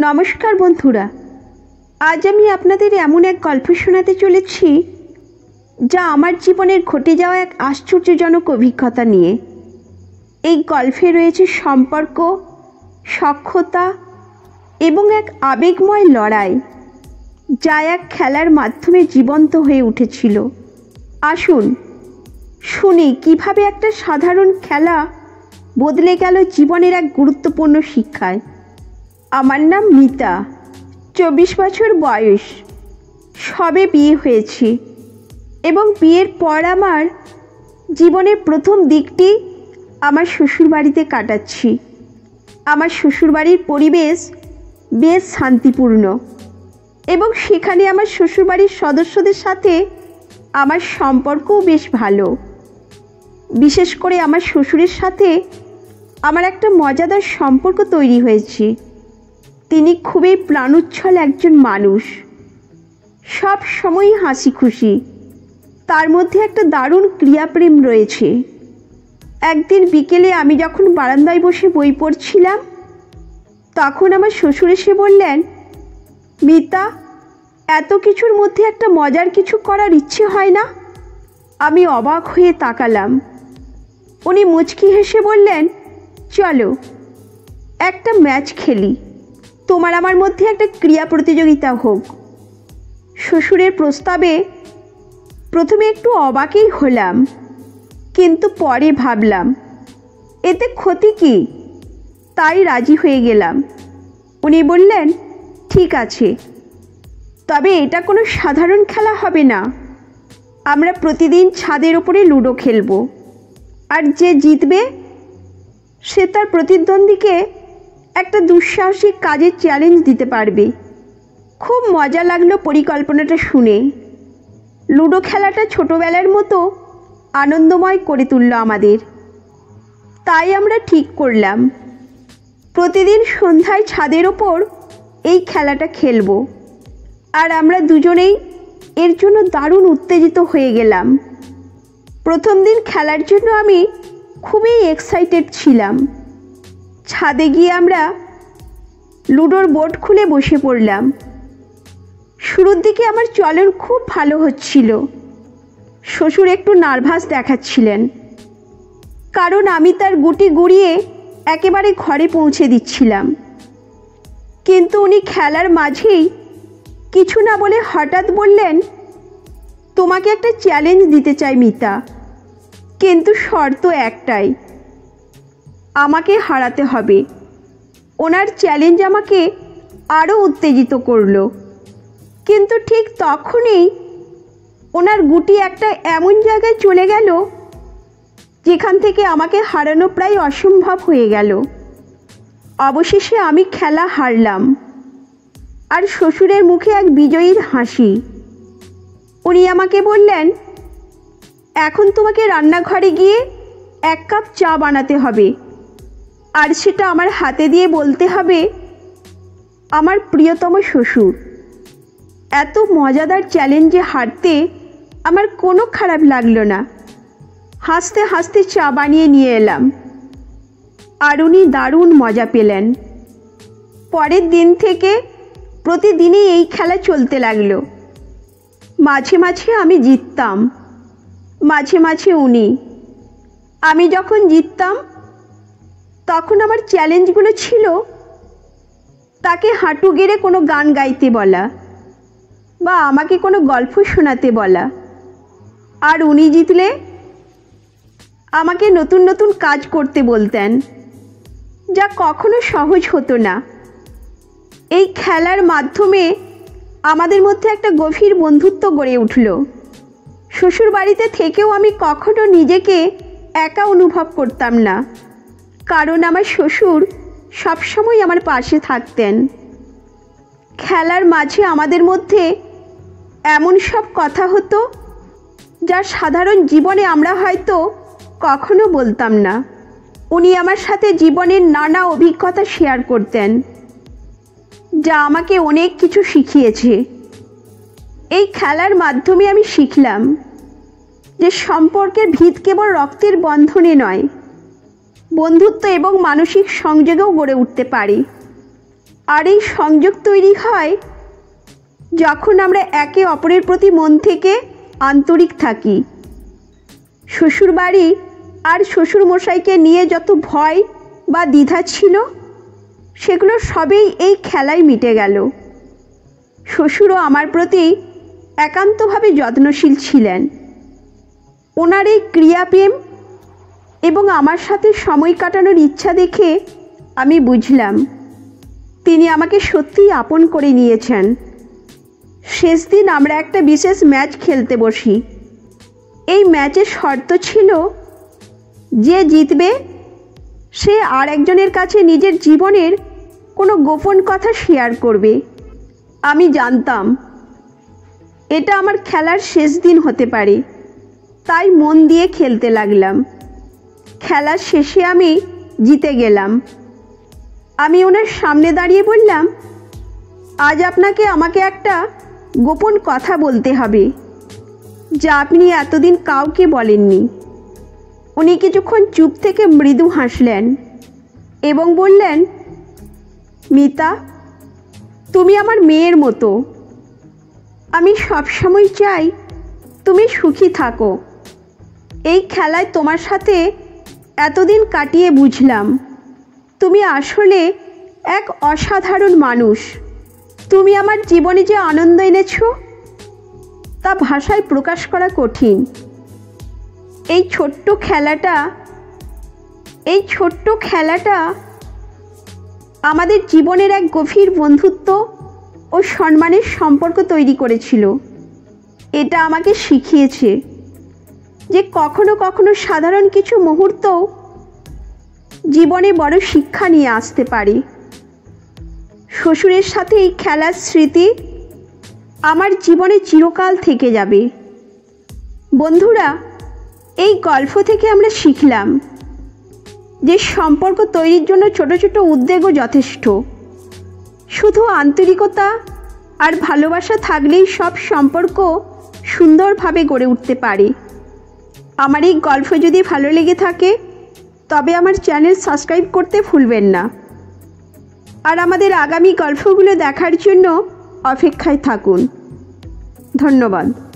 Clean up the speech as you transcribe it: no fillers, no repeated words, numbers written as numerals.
নমস্কার বন্ধুরা, আজ আমি আপনাদের এমন এক গল্প শোনাতে চলেছি যা আমার জীবনের ঘটে যাওয়া এক আশ্চর্যজনক অভিজ্ঞতা নিয়ে। এই গল্পে রয়েছে সম্পর্ক, সখ্যতা এবং এক আবেগময় লড়াই যা এক খেলার মাধ্যমে জীবন্ত হয়ে উঠেছিল। আসুন শুনি কিভাবে একটা সাধারণ খেলা বদলে গেল জীবনের এক গুরুত্বপূর্ণ শিক্ষায়। আমার নাম মিতা, 24 বছর বয়স, সবে বিয়ে হয়েছে এবং বিয়ের পর আমার জীবনের প্রথম দিকটি আমার শ্বশুরবাড়িতে কাটাচ্ছি। আমার শ্বশুরবাড়ির পরিবেশ বেশ শান্তিপূর্ণ এবং সেখানে আমার শ্বশুরবাড়ির সদস্যদের সাথে আমার সম্পর্কও বেশ ভালো। বিশেষ করে আমার শ্বশুরের সাথে আমার একটা মজাদার সম্পর্ক তৈরি হয়েছে। তিনি খুবই প্রাণোচ্ছল একজন মানুষ, সব সময়ই হাসি খুশি, তার মধ্যে একটা দারুণ ক্রিয়াপ্রেম রয়েছে। একদিন বিকেলে আমি যখন বারান্দায় বসে বই পড়ছিলাম, তখন আমার শ্বশুর এসে বললেন, মিতা, এত কিছুর মধ্যে একটা মজার কিছু করার ইচ্ছে হয় না? আমি অবাক হয়ে তাকালাম। উনি মুচকি হেসে বললেন, চলো একটা ম্যাচ খেলি, তোমার আমার মধ্যে একটা ক্রীড়া প্রতিযোগিতা হোক। শ্বশুরের প্রস্তাবে প্রথমে একটু অবাকই হলাম, কিন্তু পরে ভাবলাম এতে ক্ষতি কী, তাই রাজি হয়ে গেলাম। উনি বললেন, ঠিক আছে, তবে এটা কোনো সাধারণ খেলা হবে না। আমরা প্রতিদিন ছাদের ওপরে লুডো খেলব, আর যে জিতবে সে তার প্রতিদ্বন্দ্বীকে একটা দুঃসাহসিক কাজের চ্যালেঞ্জ দিতে পারবে। খুব মজা লাগলো পরিকল্পনাটা শুনে। লুডো খেলাটা ছোটোবেলার মতো আনন্দময় করে তুলল আমাদের। তাই আমরা ঠিক করলাম প্রতিদিন সন্ধ্যায় ছাদের ওপর এই খেলাটা খেলব, আর আমরা দুজনেই এর জন্য দারুণ উত্তেজিত হয়ে গেলাম। প্রথম দিন খেলার জন্য আমি খুবই এক্সাইটেড ছিলাম। ছাদে গিয়ে আমরা লুডোর বোর্ড খুলে বসে পড়লাম। শুরুর দিকে আমার চলন খুব ভালো হচ্ছিল। শ্বশুর একটু নার্ভাস দেখাচ্ছিলেন, কারণ আমি তার গুটি গুড়িয়ে একেবারে ঘরে পৌঁছে দিচ্ছিলাম। কিন্তু উনি খেলার মাঝেই কিছু না বলে হঠাৎ বললেন, তোমাকে একটা চ্যালেঞ্জ দিতে চাই মিতা, কিন্তু শর্ত একটাই, আমাকে হারাতে হবে। ওনার চ্যালেঞ্জ আমাকে আরও উত্তেজিত করলো, কিন্তু ঠিক তখনই ওনার গুটি একটা এমন জায়গায় চলে গেল যেখান থেকে আমাকে হারানো প্রায় অসম্ভব হয়ে গেল। অবশেষে আমি খেলা হারলাম, আর শ্বশুরের মুখে এক বিজয়ীর হাসি। উনি আমাকে বললেন, এখন তোমাকে রান্নাঘরে গিয়ে 1 কাপ চা বানাতে হবে, আর সেটা আমার হাতে দিয়ে বলতে হবে, আমার প্রিয়তম শ্বশুর। এত মজাদার চ্যালেঞ্জে হারতে আমার কোনো খারাপ লাগলো না। হাসতে হাসতে চা বানিয়ে নিয়ে এলাম, আর উনি দারুণ মজা পেলেন। পরের দিন থেকে প্রতিদিনই এই খেলা চলতে লাগলো। মাঝে মাঝে আমি জিততাম, মাঝে মাঝে উনি। আমি যখন জিততাম তখন আমার চ্যালেঞ্জগুলো ছিল তাকে হাঁটু গেড়ে কোনো গান গাইতে বলা বা আমাকে কোনো গল্প শোনাতে বলা, আর উনি জিতলে আমাকে নতুন নতুন কাজ করতে বলতেন, যা কখনো সহজ হতো না। এই খেলার মাধ্যমে আমাদের মধ্যে একটা গভীর বন্ধুত্ব গড়ে উঠল। শ্বশুর বাড়িতে থেকেও আমি কখনো নিজেকে একা অনুভব করতাম না, কারণ আমার শ্বশুর সবসময় আমার পাশে থাকতেন। খেলার মাঝে আমাদের মধ্যে এমন সব কথা হতো যা সাধারণ জীবনে আমরা হয়তো কখনো বলতাম না। উনি আমার সাথে জীবনের নানা অভিজ্ঞতা শেয়ার করতেন, যা আমাকে অনেক কিছু শিখিয়েছে। এই খেলার মাধ্যমে আমি শিখলাম যে সম্পর্কের ভিত কেবল রক্তের বন্ধনে নয়, বন্ধুত্ব এবং মানসিক সংযোগেও গড়ে উঠতে পারে। আর এই সংযোগ তৈরি হয় যখন আমরা একে অপরের প্রতি মন থেকে আন্তরিক থাকি। শ্বশুরবাড়ি আর শ্বশুরমশাইকে নিয়ে যত ভয় বা দ্বিধা ছিল সেগুলো সবই এই খেলায় মিটে গেল। শ্বশুরও আমার প্রতি একান্তভাবে যত্নশীল ছিলেন। ওনার এই ক্রিয়াপ্রেম এবং আমার সাথে সময় কাটানোর ইচ্ছা দেখে আমি বুঝলাম তিনি আমাকে সত্যিই আপন করে নিয়েছেন। শেষ দিন আমরা একটা বিশেষ ম্যাচ খেলতে বসি। এই ম্যাচের শর্ত ছিল যে জিতবে সে আর একজনের কাছে নিজের জীবনের কোনো গোপন কথা শেয়ার করবে। আমি জানতাম এটা আমার খেলার শেষ দিন হতে পারে, তাই মন দিয়ে খেলতে লাগলাম। খেলার শেষে আমি জিতে গেলাম। আমি ওনার সামনে দাঁড়িয়ে বললাম, আজ আপনাকে আমাকে একটা গোপন কথা বলতে হবে যা আপনি এতদিন কাউকে বলেননি। উনি কিছুক্ষণ চুপ থেকে মৃদু হাসলেন এবং বললেন, মিতা, তুমি আমার মেয়ের মতো। আমি সবসময় চাই তুমি সুখী থাকো। এই খেলায় তোমার সাথে এতদিন কাটিয়ে বুঝলাম তুমি আসলে এক অসাধারণ মানুষ। তুমি আমার জীবনে যে আনন্দ এনেছো তা ভাষায় প্রকাশ করা কঠিন। এই ছোট্ট খেলাটা আমাদের জীবনের এক গভীর বন্ধুত্ব ও সম্মানের সম্পর্ক তৈরি করেছিল। এটা আমাকে শিখিয়েছে যে কখনো কখনো সাধারণ কিছু মুহূর্ত জীবনে বড় শিক্ষা নিয়ে আসতে পারে। শ্বশুরের সাথে এই খেলার স্মৃতি আমার জীবনে চিরকাল থেকে যাবে। বন্ধুরা, এই গল্প থেকে আমরা শিখলাম যে সম্পর্ক তৈরির জন্য ছোট ছোট উদ্যোগও যথেষ্ট। শুধু আন্তরিকতা আর ভালোবাসা থাকলেই সব সম্পর্ক সুন্দরভাবে গড়ে উঠতে পারে। আমার এই গল্প যদি ভালো লেগে থাকে তবে আমার চ্যানেল সাবস্ক্রাইব করতে ভুলবেন না। আর আমাদের আগামী গল্পগুলো দেখার জন্য অপেক্ষায় থাকুন। ধন্যবাদ।